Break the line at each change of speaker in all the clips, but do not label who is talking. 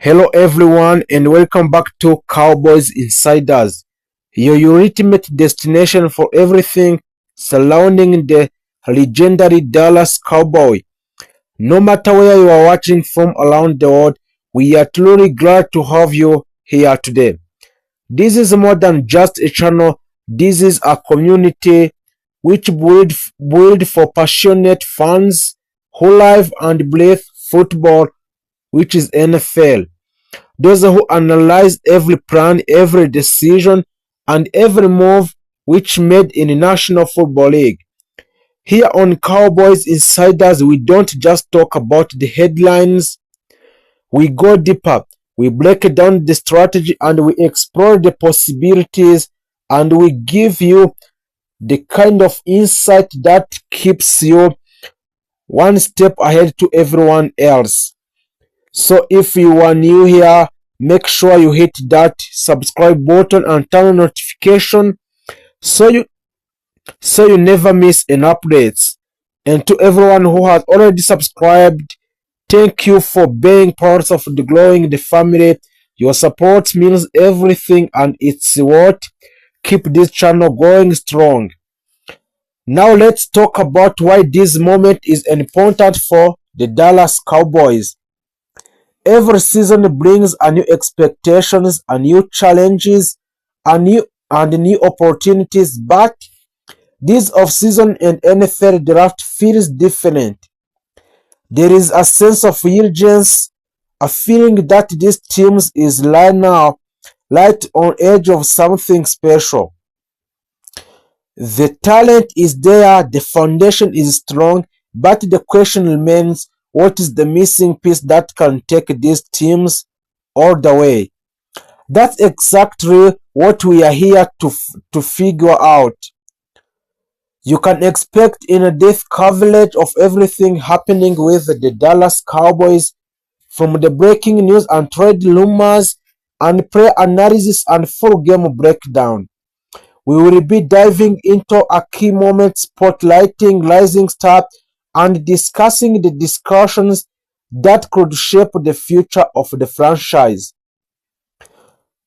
Hello everyone and welcome back to Cowboys Insiders, your ultimate destination for everything surrounding the legendary Dallas Cowboy. No matter where you are watching from around the world, we are truly glad to have you here today. This is more than just a channel, this is a community which build for passionate fans who live and breathe football, which is NFL. Those who analyze every plan, every decision, and every move which made in the National Football League. Here on Cowboys Insiders, we don't just talk about the headlines, we go deeper. We break down the strategy and we explore the possibilities and we give you the kind of insight that keeps you one step ahead to everyone else. So if you are new here, make sure you hit that subscribe button and turn on notification so you never miss an update. And to everyone who has already subscribed, thank you for being part of the growing the family. Your support means everything and it's what keep this channel going strong. Now let's talk about why this moment is important for the Dallas Cowboys. Every season brings a new expectations, a new challenges, a new opportunities, but this off-season and NFL draft feels different. There is a sense of urgency, a feeling that this team is right now, right on edge of something special. The talent is there, the foundation is strong, but the question remains, what is the missing piece that can take these teams all the way? That's exactly what we are here to figure out. You can expect in-depth coverage of everything happening with the Dallas Cowboys, from the breaking news and trade rumors and player analysis and full game breakdown. We will be diving into a key moment, spotlighting rising stars, and discussing the discussions that could shape the future of the franchise.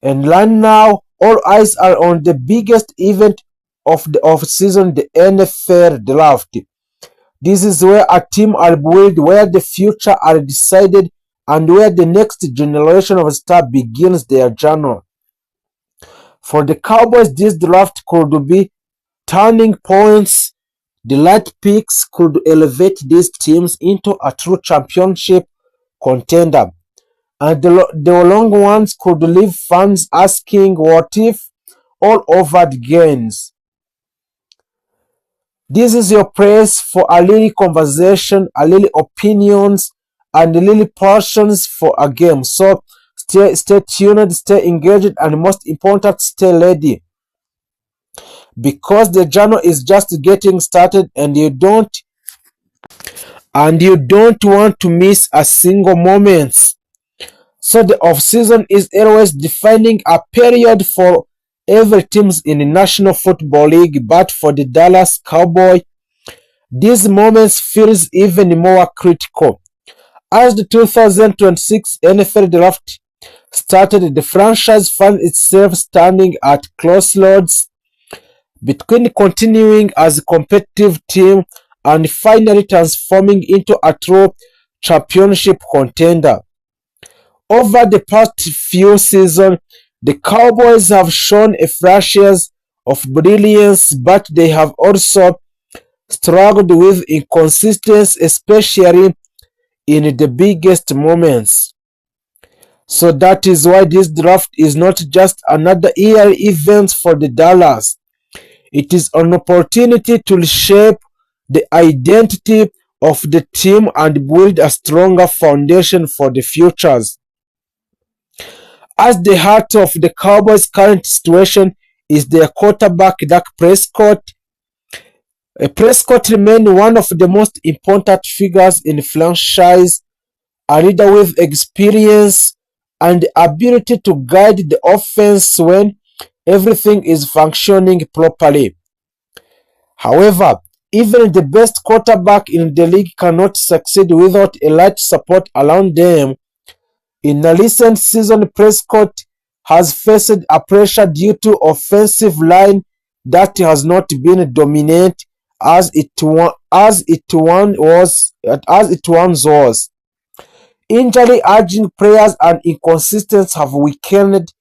And right now, all eyes are on the biggest event of the offseason, the NFL draft. This is where a team are built, where the future are decided, and where the next generation of stars begins their journey. For the Cowboys, this draft could be turning points. The light picks could elevate these teams into a true championship contender, and the long ones could leave fans asking what if all over the games. This is your place for a little conversation, a little opinions, and a little passions for a game. So stay tuned, stay engaged, and most important, stay ready, because the journey is just getting started and you don't want to miss a single moment. So the off-season is always defining a period for every teams in the National Football League, but for the Dallas Cowboy, these moments feels even more critical. As the 2026 NFL Draft started, the franchise found itself standing at crossroads between continuing as a competitive team and finally transforming into a true championship contender. Over the past few seasons, the Cowboys have shown a flashes of brilliance, but they have also struggled with inconsistency, especially in the biggest moments. So that is why this draft is not just another year event for the Dallas. It is an opportunity to reshape the identity of the team and build a stronger foundation for the futures. At the heart of the Cowboys' current situation is their quarterback Dak Prescott. Prescott remains one of the most important figures in the franchise, a leader with experience and the ability to guide the offense when everything is functioning properly. However, even the best quarterback in the league cannot succeed without a light support around them. In a recent season, Prescott has faced a pressure due to offensive line that has not been dominant as it once was. Injury urging players and inconsistencies have weakened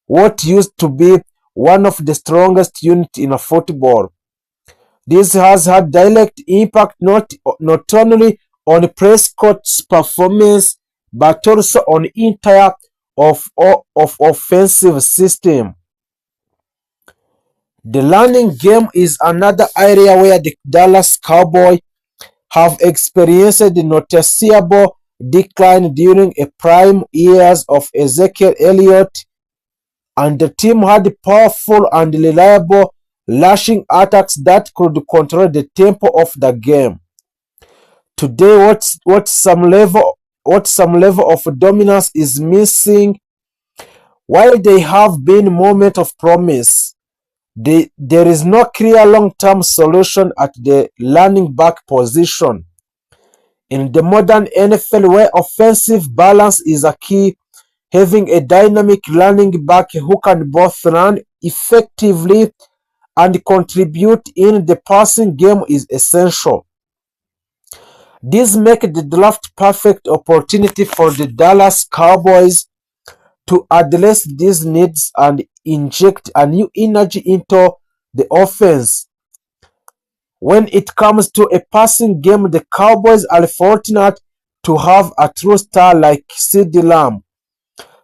what used to be one of the strongest units in football. This has had direct impact not only on Prescott's performance but also on entire of offensive system. The running game is another area where the Dallas Cowboys have experienced a noticeable decline during a prime years of Ezekiel Elliott, and the team had powerful and reliable rushing attacks that could control the tempo of the game. Today, what some level of dominance is missing. While they have been moments of promise, there is no clear long-term solution at the running back position. In the modern NFL, where offensive balance is a key, having a dynamic running back who can both run effectively and contribute in the passing game is essential. This makes the draft perfect opportunity for the Dallas Cowboys to address these needs and inject a new energy into the offense. When it comes to a passing game, the Cowboys are fortunate to have a true star like CeeDee Lamb.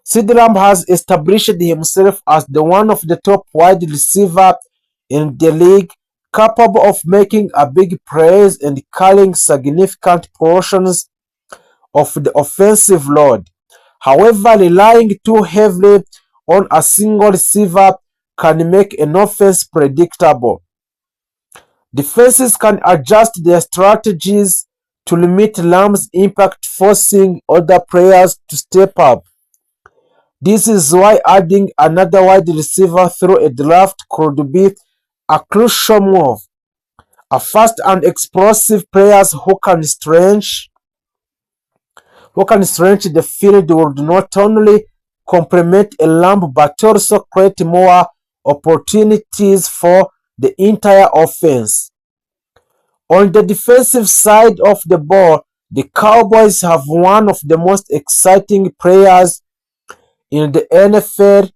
CeeDee Lamb has established himself as one of the top wide receivers in the league, capable of making a big plays and carrying significant portions of the offensive load. However, relying too heavily on a single receiver can make an offense predictable. Defenses can adjust their strategies to limit Lamb's impact, forcing other players to step up. This is why adding another wide receiver through a draft could be a crucial move. A fast and explosive players who can stretch the field would not only complement a Lamb but also create more opportunities for the entire offense. On the defensive side of the ball, the Cowboys have one of the most exciting players in the NFL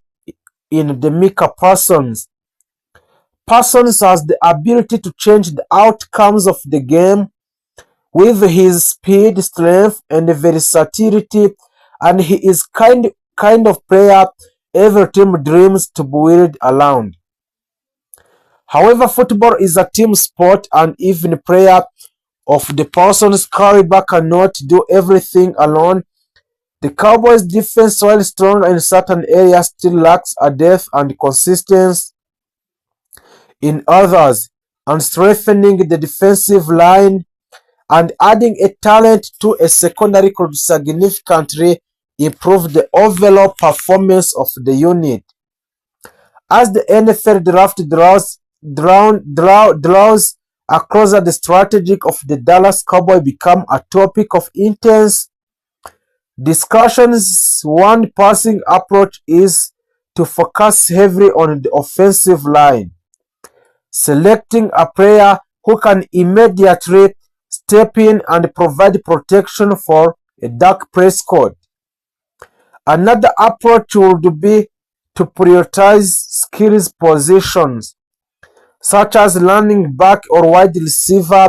in the Micah Parsons. Parsons has the ability to change the outcomes of the game with his speed, strength, and versatility, and he is kind of player every team dreams to build around. However, football is a team sport, and even player of the Parsons caliber cannot do everything alone. The Cowboys' defense, while strong in certain areas, still lacks a depth and consistency in others, and strengthening the defensive line and adding a talent to a secondary could significantly improve the overall performance of the unit. As the NFL draft draws closer, the strategy of the Dallas Cowboys become a topic of intense discussions. One passing approach is to focus heavily on the offensive line, selecting a player who can immediately step in and provide protection for a Dak Prescott. Another approach would be to prioritize skills positions, such as running back or wide receiver,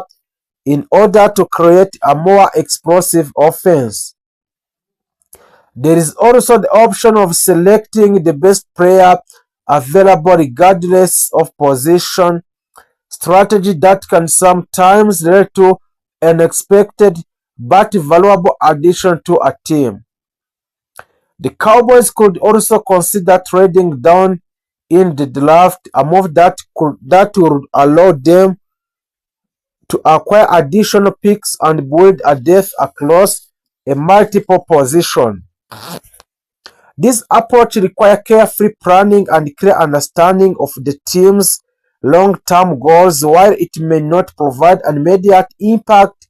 in order to create a more explosive offense. There is also the option of selecting the best player available regardless of position, strategy that can sometimes lead to unexpected but valuable addition to a team. The Cowboys could also consider trading down in the draft, a move that would allow them to acquire additional picks and build a depth across a multiple position. This approach requires careful planning and clear understanding of the team's long-term goals. While it may not provide an immediate impact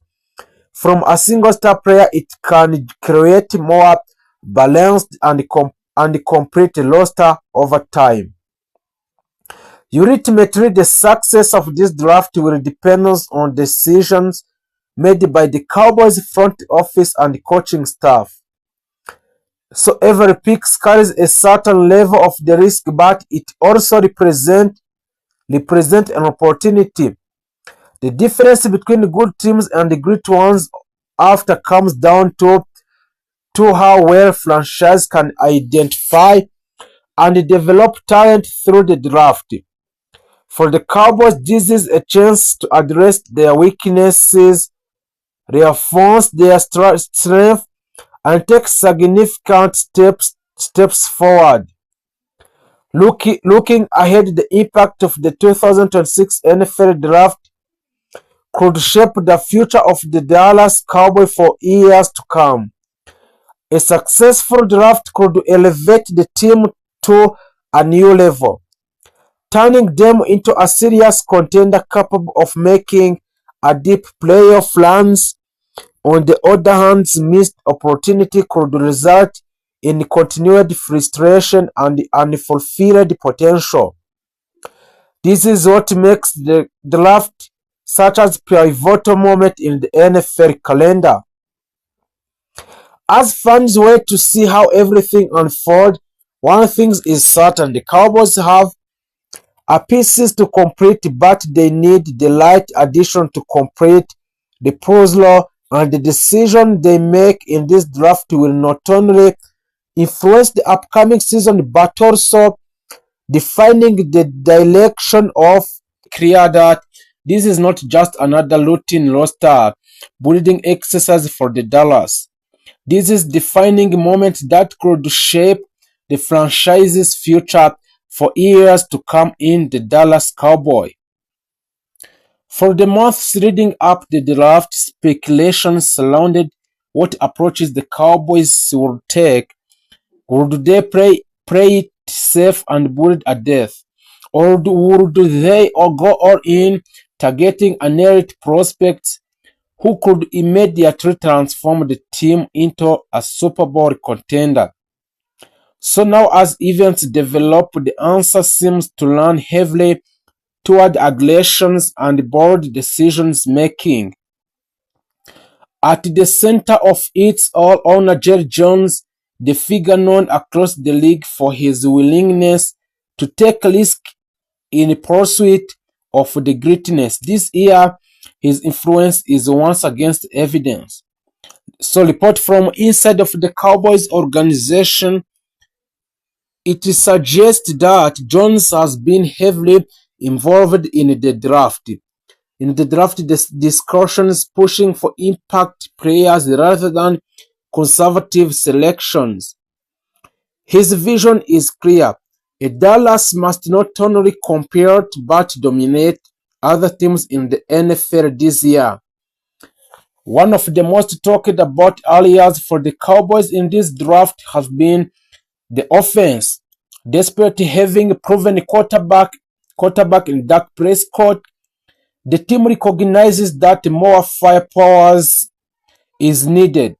from a single star player, it can create more balanced, and complete roster over time. Ultimately, the success of this draft will depend on decisions made by the Cowboys front office and coaching staff. So every pick carries a certain level of the risk, but it also represent an opportunity. The difference between good teams and the great ones after comes down to how well franchise can identify and develop talent through the draft. For the Cowboys, this is a chance to address their weaknesses, reinforce their strength, and take significant steps forward. Looking ahead, the impact of the 2026 NFL Draft could shape the future of the Dallas Cowboys for years to come. A successful draft could elevate the team to a new level, turning them into a serious contender capable of making a deep playoff runs. On the other hand, missed opportunity could result in continued frustration and unfulfilled potential. This is what makes the draft such a pivotal moment in the NFL calendar. As fans wait to see how everything unfolds, one thing is certain: the Cowboys have a pieces to complete, but they need the right addition to complete the puzzle, and the decision they make in this draft will not only influence the upcoming season but also defining the direction of career. That this is not just another routine roster building exercise for the Dallas. This is defining moment that could shape the franchise's future for years to come in the Dallas Cowboy. For the months leading up to the draft, speculation surrounded what approaches the Cowboys would take. Would they play it safe and build a death? Or would they go all in, targeting an elite prospect who could immediately transform the team into a Super Bowl contender? So now, as events develop, the answer seems to lean heavily toward aggressions and bold decisions making. At the center of it all, owner Jerry Jones, the figure known across the league for his willingness to take risks in pursuit of the greatness. This year, his influence is once again evidence. So, report from inside of the Cowboys organization, it suggests that Jones has been heavily involved in the draft. In the draft discussions, pushing for impact players rather than conservative selections. His vision is clear: a Dallas must not only compete but dominate other teams in the NFL this year. One of the most talked about areas for the Cowboys in this draft has been the offense. Despite having proven quarterback in Dak Prescott, the team recognizes that more firepower is needed.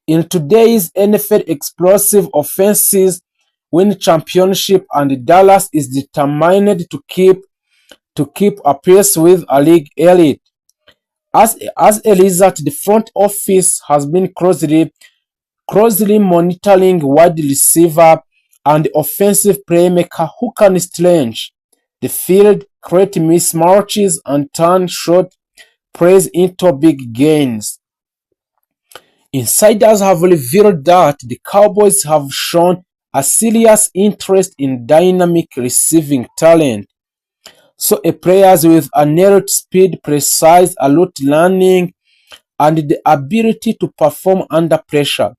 In today's NFL, explosive offenses win championship, and Dallas is determined to keep a pace with a league elite. As a result, the front office has been closely monitoring wide receiver and offensive playmaker who can stretch the field, create mismatches, and turn short plays into big gains. Insiders have revealed that the Cowboys have shown a serious interest in dynamic receiving talent. So players with a narrowed speed, precise route running, and the ability to perform under pressure.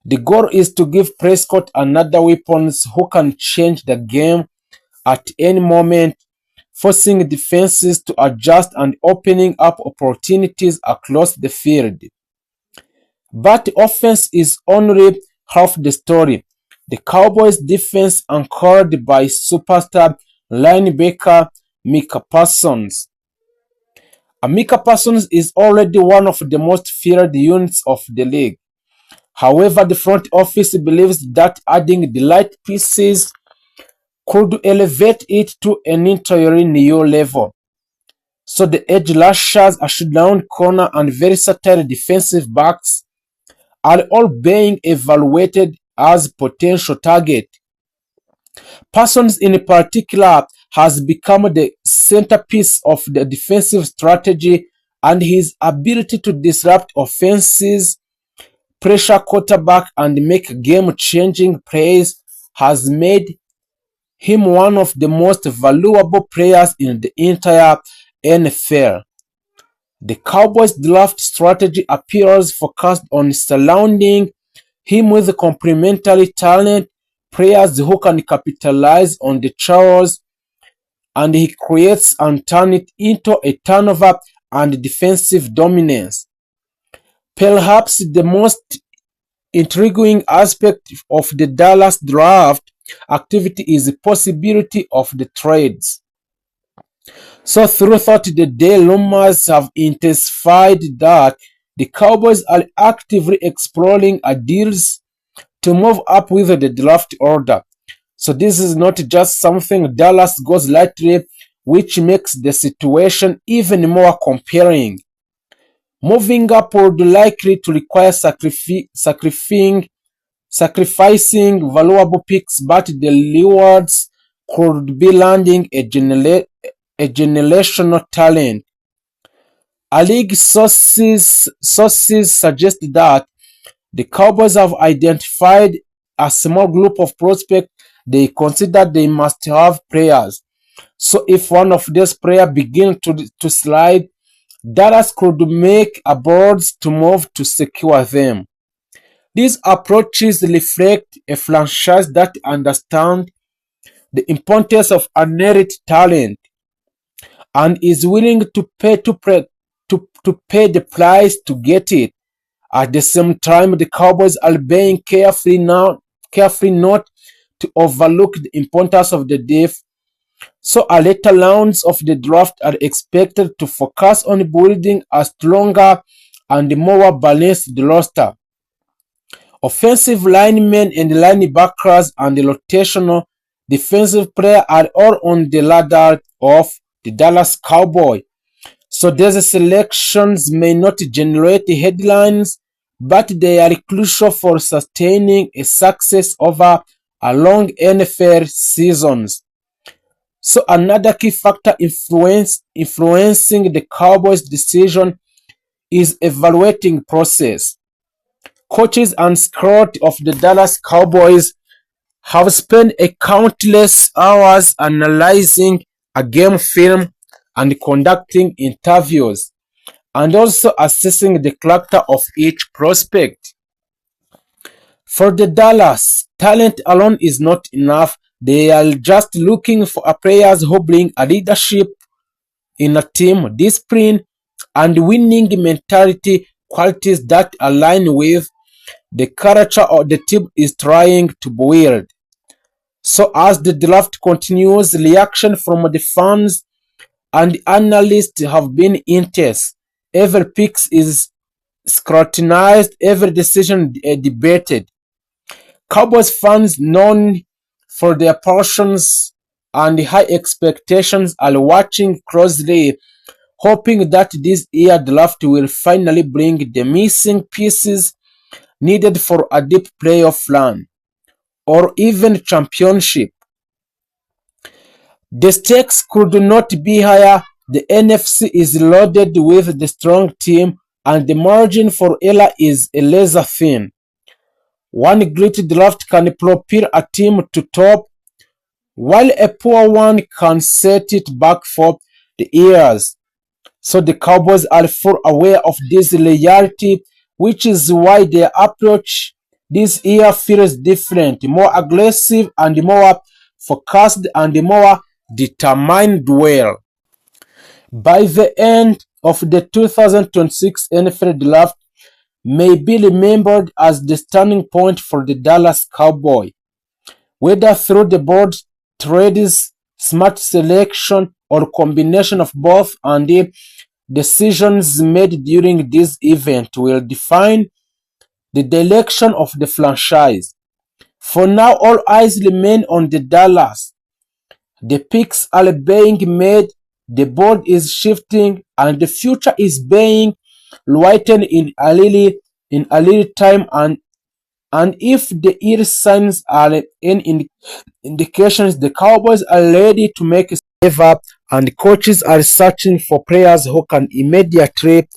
The goal is to give Prescott another weapon who can change the game at any moment, forcing defenses to adjust and opening up opportunities across the field. But the offense is only half the story. The Cowboys' defense, anchored by superstar linebacker Micah Parsons. Micah Parsons is already one of the most feared units of the league. However, the front office believes that adding the light pieces could elevate it to an entirely new level. So the edge rushers, a shutdown corner, and versatile defensive backs are all being evaluated as potential targets. Parsons in particular has become the centerpiece of the defensive strategy, and his ability to disrupt offenses, pressure quarterback, and make game-changing plays has made him one of the most valuable players in the entire NFL. The Cowboys' draft strategy appears focused on surrounding him with complementary talent, players who can capitalize on the chaos, and he creates and turns it into a turnover and defensive dominance. Perhaps the most intriguing aspect of the Dallas draft activity is the possibility of the trades. So throughout the day, rumors have intensified that the Cowboys are actively exploring deals to move up with the draft order. So this is not just something Dallas goes lightly, which makes the situation even more compelling. Moving up would likely to require sacrificing valuable picks, but the rewards could be landing a generational talent. A league sources suggest that the Cowboys have identified a small group of prospects they consider they must have players. So if one of these players begins to slide, Dallas could make a bold to move to secure them. These approaches reflect a franchise that understands the importance of unearned talent and is willing to pay the price to get it. At the same time, the Cowboys are being careful not to overlook the importance of the depth. So later rounds of the draft are expected to focus on building a stronger and more balanced roster. Offensive linemen and linebackers and the rotational defensive players are all on the radar of the Dallas Cowboys. So these selections may not generate headlines, but they are crucial for sustaining a success over a long NFL seasons. So another key factor influencing the Cowboys' decision is evaluating process. Coaches and scouts of the Dallas Cowboys have spent a countless hours analyzing a game film and conducting interviews, and also assessing the character of each prospect. For the Dallas, talent alone is not enough. They are just looking for players who bring a leadership in a team, discipline, and winning mentality, qualities that align with the culture of the team is trying to build. So as the draft continues, reaction from the fans and analysts have been intense. Every pick is scrutinized, every decision debated. Cowboys fans, known for their passions and high expectations, are watching closely, hoping that this year draft will finally bring the missing pieces needed for a deep playoff run or even championship. The stakes could not be higher. The NFC is loaded with the strong team, and the margin for error is laser thin. One great draft can propel a team to top, while a poor one can set it back for the years. So the Cowboys are full aware of this reality, which is why their approach this year feels different, more aggressive and more focused and more determined well. By the end of the 2026 NFL Draft may be remembered as the turning point for the Dallas Cowboys, whether through the board trades, smart selection, or combination of both, and the decisions made during this event will define the direction of the franchise. For now, all eyes remain on the Dallas. The picks are being made, the board is shifting, and the future is being written in a little time. And if the early signs are any indications, the Cowboys are ready to make a step up, and coaches are searching for players who can immediately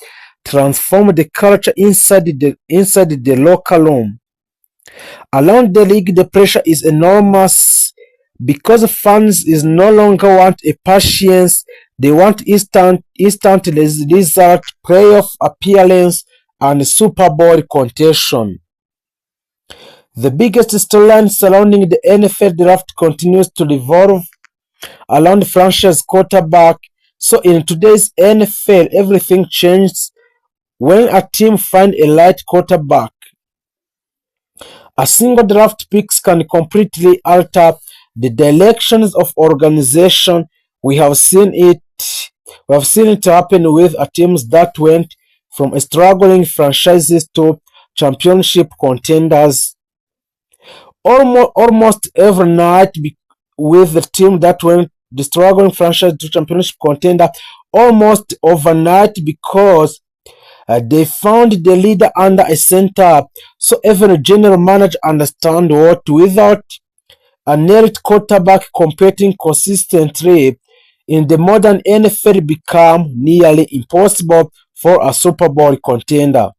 transform the culture inside the locker room. Around the league, the pressure is enormous because fans is no longer want a patience. They want instant result, playoff appearance, and Super Bowl contention. The biggest storyline surrounding the NFL draft continues to revolve around franchise quarterback. So in today's NFL, everything changes when a team finds a right quarterback. A single draft pick can completely alter the directions of organization. We have seen it. We have seen it happen with teams that went from struggling franchises to championship contenders. Almost every night, with the team that went the struggling franchise to championship contender almost overnight, because they found the leader under a center. So every general manager understands what without a nailed quarterback competing consistently in the modern NFL become nearly impossible for a Super Bowl contender.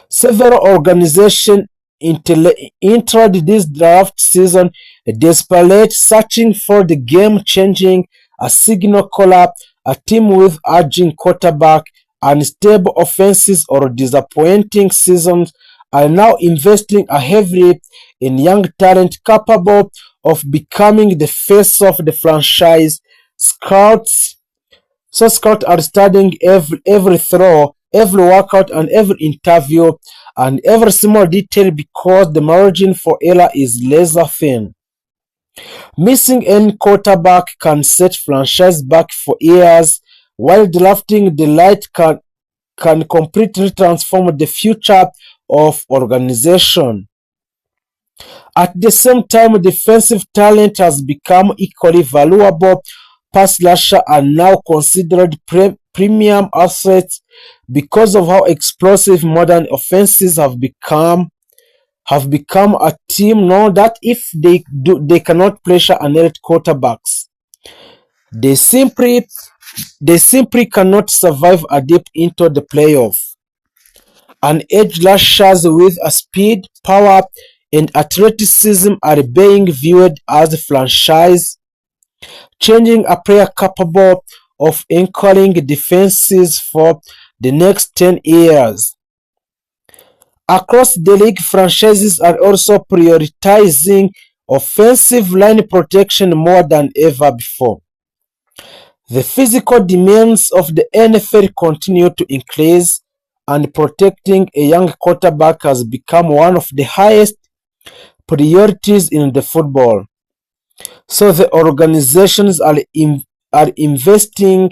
Several organizations entered this draft season desperate, searching for the game-changing, a signal caller, a team with aging quarterback, unstable offenses, or disappointing seasons are now investing heavily in young talent capable of becoming the face of the franchise. Scouts are studying every throw, every workout, and every interview, and every small detail because the margin for error is laser thin. Missing any quarterback can set franchise back for years, while drafting the right can completely transform the future of organization. At the same time, defensive talent has become equally valuable. Pass rushers are now considered premium assets because of how explosive modern offenses have become. A team know that if they cannot pressure an elite quarterbacks, they simply cannot survive a deep into the playoff. And edge rushers with a speed, power, and athleticism are being viewed as franchise changing, a player capable of anchoring defenses for the next 10 years. Across the league, franchises are also prioritizing offensive line protection more than ever before. The physical demands of the NFL continue to increase, and protecting a young quarterback has become one of the highest priorities in the football. So the organizations are investing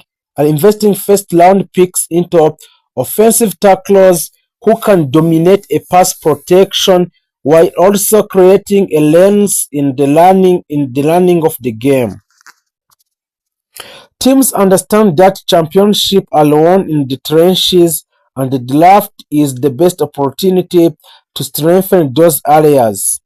first round picks into offensive tacklers who can dominate a pass protection while also creating a lens in the learning of the game. Teams understand that championships are won in the trenches, and the draft is the best opportunity to strengthen those areas.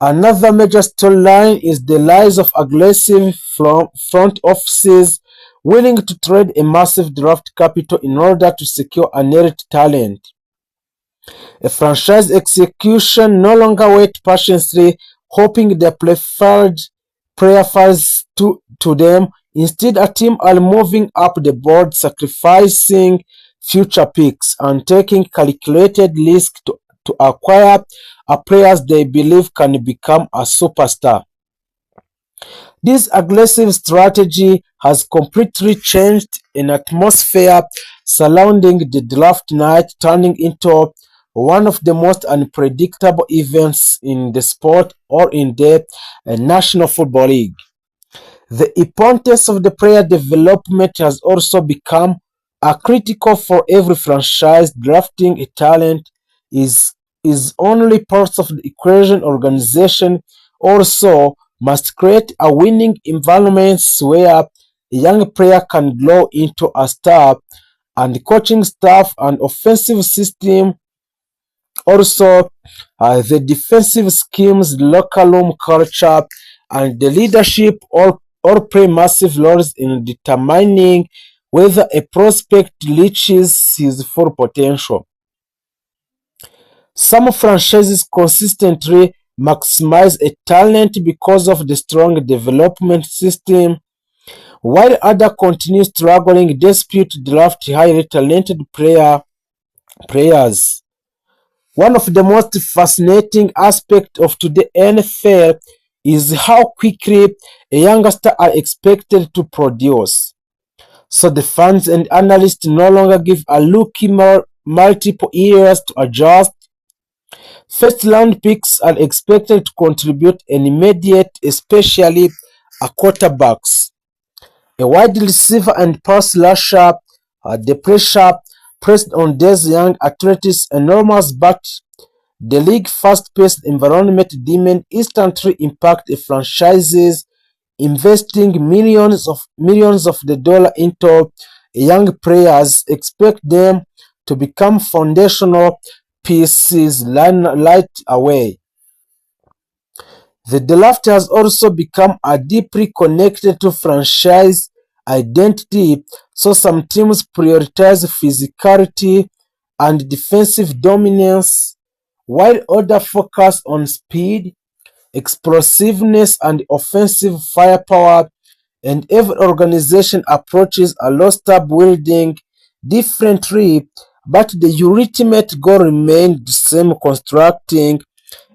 Another major storyline is the rise of aggressive front offices willing to trade a massive draft capital in order to secure a elite talent. A franchise execution no longer wait patiently, hoping their preferred player falls to them. Instead, a team are moving up the board, sacrificing future picks and taking calculated risks to acquire a players they believe can become a superstar. This aggressive strategy has completely changed an atmosphere surrounding the draft night, turning into one of the most unpredictable events in the sport or in the National Football League. The importance of the player development has also become are critical for every franchise. Drafting a talent is is only part of the equation. Organization also must create a winning environment where a young player can grow into a star, and the coaching staff and offensive system also, the defensive schemes, the locker room culture, and the leadership all play massive roles in determining whether a prospect reaches his full potential. Some franchises consistently maximize a talent because of the strong development system, while others continue struggling despite draft highly talented players. One of the most fascinating aspects of today's NFL is how quickly a youngster are expected to produce. So the fans and analysts no longer give a rookie multiple years to adjust. First round picks are expected to contribute an immediate, especially a quarterbacks, a wide receiver and pass rusher. The pressure pressed on these young athletes is enormous, but the league's fast-paced environment demand instantly impact a franchise's investing millions of the dollar into young players, expect them to become foundational pieces right away. The draft has also become a deeply connected to franchise identity, so some teams prioritize physicality and defensive dominance, while others focus on speed, explosiveness, and offensive firepower, and every organization approaches a roster building differently, but the ultimate goal remains the same: constructing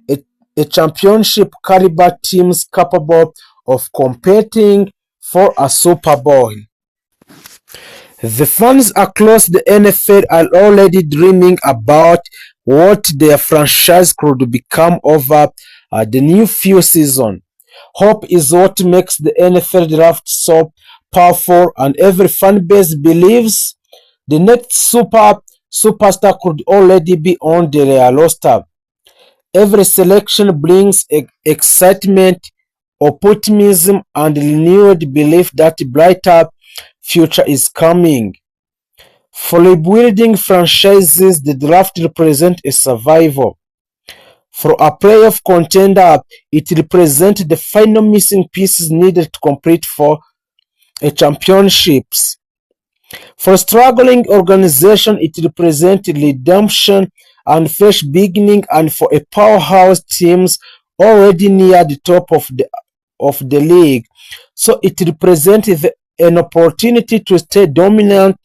a, a championship caliber teams capable of competing for a Super Bowl. The fans across the NFL are already dreaming about what their franchise could become over the new few seasons. Hope is what makes the NFL draft so powerful, and every fan base believes the next superstar could already be on their roster. Every selection brings excitement, optimism, and renewed belief that a brighter future is coming. For rebuilding franchises, the draft represents a survival. For a playoff contender, it represents the final missing pieces needed to compete for a championships. For a struggling organization, it represents redemption and fresh beginning, and for a powerhouse teams already near the top of the league. So it represents an opportunity to stay dominant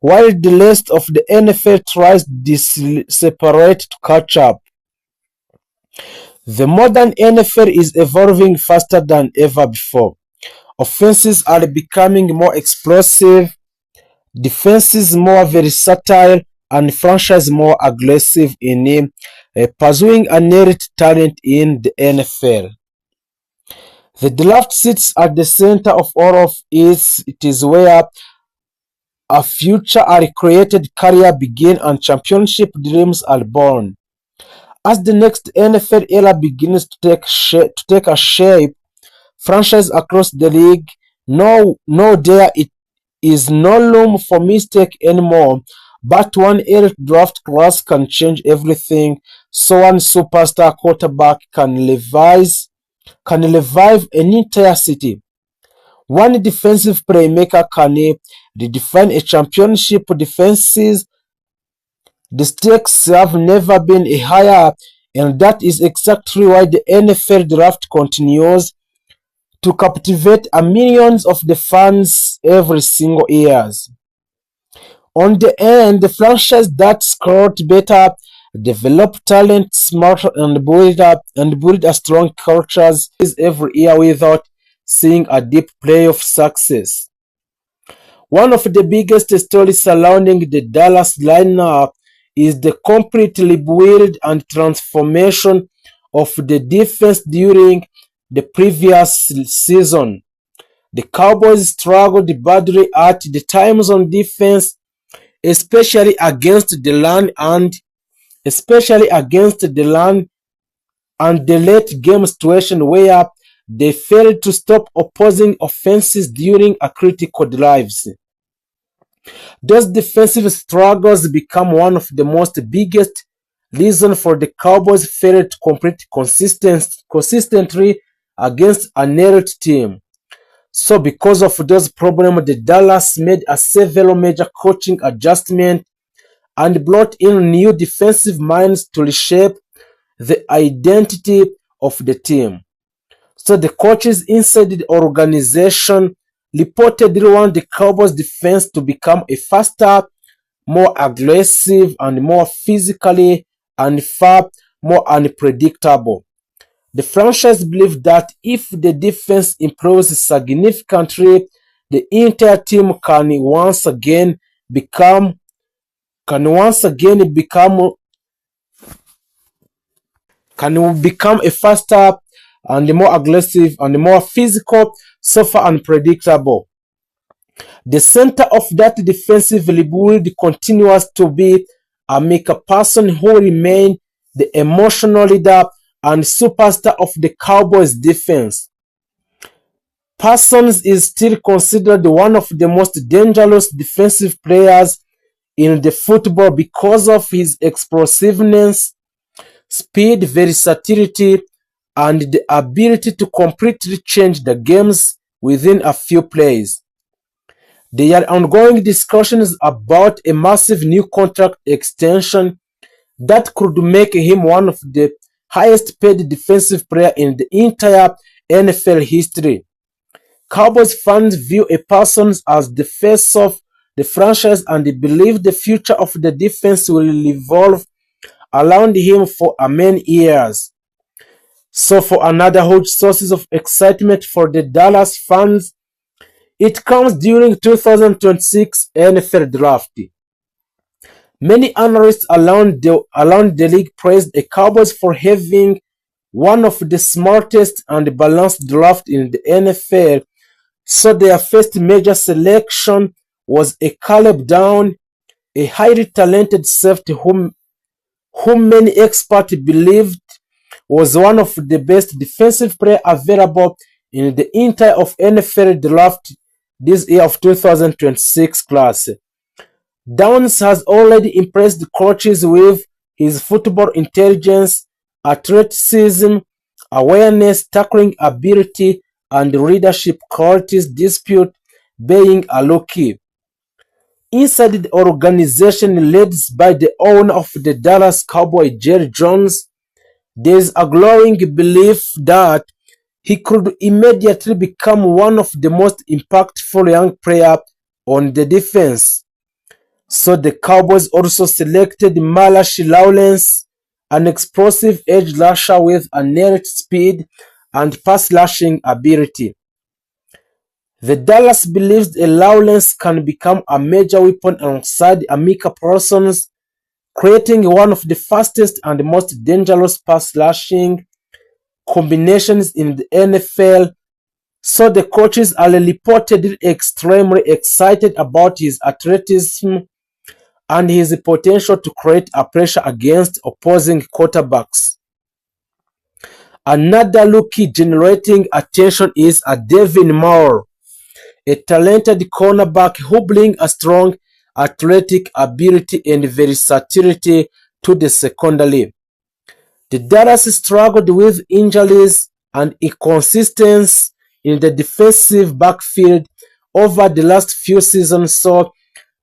while the rest of the NFL tries to separate to catch up. The modern NFL is evolving faster than ever before. Offenses are becoming more explosive, defenses more versatile, and franchise more aggressive in pursuing a needed talent in the NFL. The draft sits at the center of all of it. It is where a future are created, career begin, and championship dreams are born. As the next NFL era begins to take a shape, franchises across the league know there it is no room for mistake anymore. But one elite draft class can change everything. So one superstar quarterback can revive an entire city. One defensive playmaker can redefine a championship defenses. The stakes have never been higher, and that is exactly why the NFL draft continues to captivate a millions of the fans every single year. On the end, the franchise that scored better, develop talent smarter, and build a strong cultures is every year without seeing a deep playoff success. One of the biggest stories surrounding the Dallas lineup is the complete rebuild and transformation of the defense during the previous season. The Cowboys struggled badly at the times on defense, especially against the run and the late game situation where they failed to stop opposing offenses during a critical drives. Those defensive struggles become one of the most biggest reasons for the Cowboys' failure to compete consistently against a narrowed team. So because of those problems, the Dallas made a several major coaching adjustments and brought in new defensive minds to reshape the identity of the team. So the coaches inside the organization reportedly want the Cowboys defense to become a faster, more aggressive, and more physically and far more unpredictable. The franchise believes that if the defense improves significantly, the entire team can once again become a faster and more aggressive and more physical, softer and predictable. The center of that defensive rebuild continues to be Micah Parsons, who remains the emotional leader and superstar of the Cowboys defense. Parsons is still considered one of the most dangerous defensive players in the football because of his explosiveness, speed, versatility, and the ability to completely change the games within a few plays. There are ongoing discussions about a massive new contract extension that could make him one of the highest paid defensive players in the entire NFL history. Cowboys fans view Parsons as the face of the franchise and believe the future of the defense will revolve around him for many years. So for another huge source of excitement for the Dallas fans, it comes during 2026 NFL Draft. Many analysts around the league praised the Cowboys for having one of the smartest and balanced drafts in the NFL, so their first major selection was a Caleb Down, a highly talented safety whom many experts believed was one of the best defensive players available in the entire of NFL draft this year of 2026 class. Downs has already impressed coaches with his football intelligence, athleticism, awareness, tackling ability, and leadership qualities despite being a rookie. Inside the organization led by the owner of the Dallas Cowboys, Jerry Jones, there is a growing belief that he could immediately become one of the most impactful young players on the defense. So the Cowboys also selected Malachi Lawrence, an explosive edge rusher with innate speed and pass rushing ability. The Dallas believes that Lawrence can become a major weapon alongside Micah Parsons, creating one of the fastest and most dangerous pass rushing combinations in the NFL. So the coaches are reportedly extremely excited about his athleticism and his potential to create a pressure against opposing quarterbacks. Another rookie generating attention is Devin Moore, a talented cornerback who brings a strong athletic ability and versatility to the secondary. The Dallas struggled with injuries and inconsistency in the defensive backfield over the last few seasons, so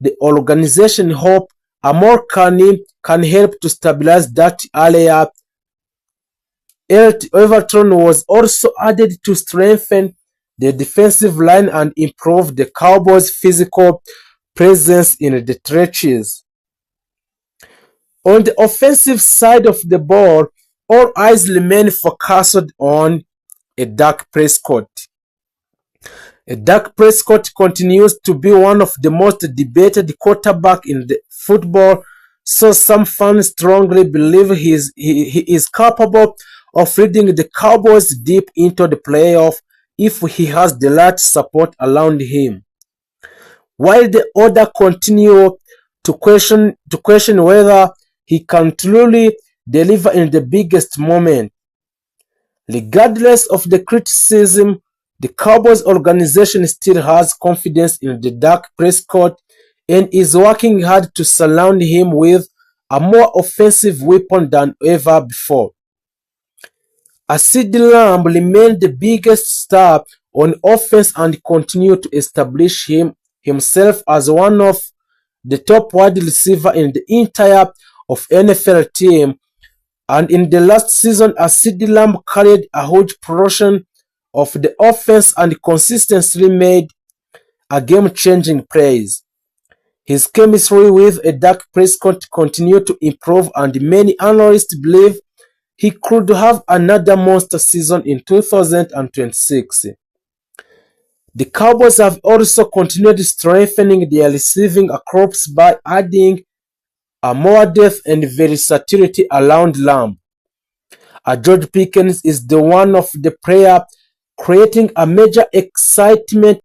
the organization hopes Amor can help to stabilize that area. Everton was also added to strengthen the defensive line and improve the Cowboys' physical presence in the trenches. On the offensive side of the ball, all eyes remain focused on Dak Prescott. Dak Prescott continues to be one of the most debated quarterbacks in the football, so some fans strongly believe he is capable of leading the Cowboys deep into the playoffs if he has the right support around him. While the others continue question whether he can truly deliver in the biggest moment. Regardless of the criticism, the Cowboys organization still has confidence in the Dak Prescott and is working hard to surround him with a more offensive weapon than ever before. As CeeDee Lamb remained the biggest star on offense and continued to establish himself as one of the top wide receiver in the entire of NFL team, and in the last season as CeeDee Lamb carried a huge portion of the offense and consistently made a game-changing plays. His chemistry with Dak Prescott continued to improve, and many analysts believe he could have another monster season in 2026. The Cowboys have also continued strengthening their receiving corps by adding a more depth and versatility around Lamb. George Pickens is the one of the player creating a major excitement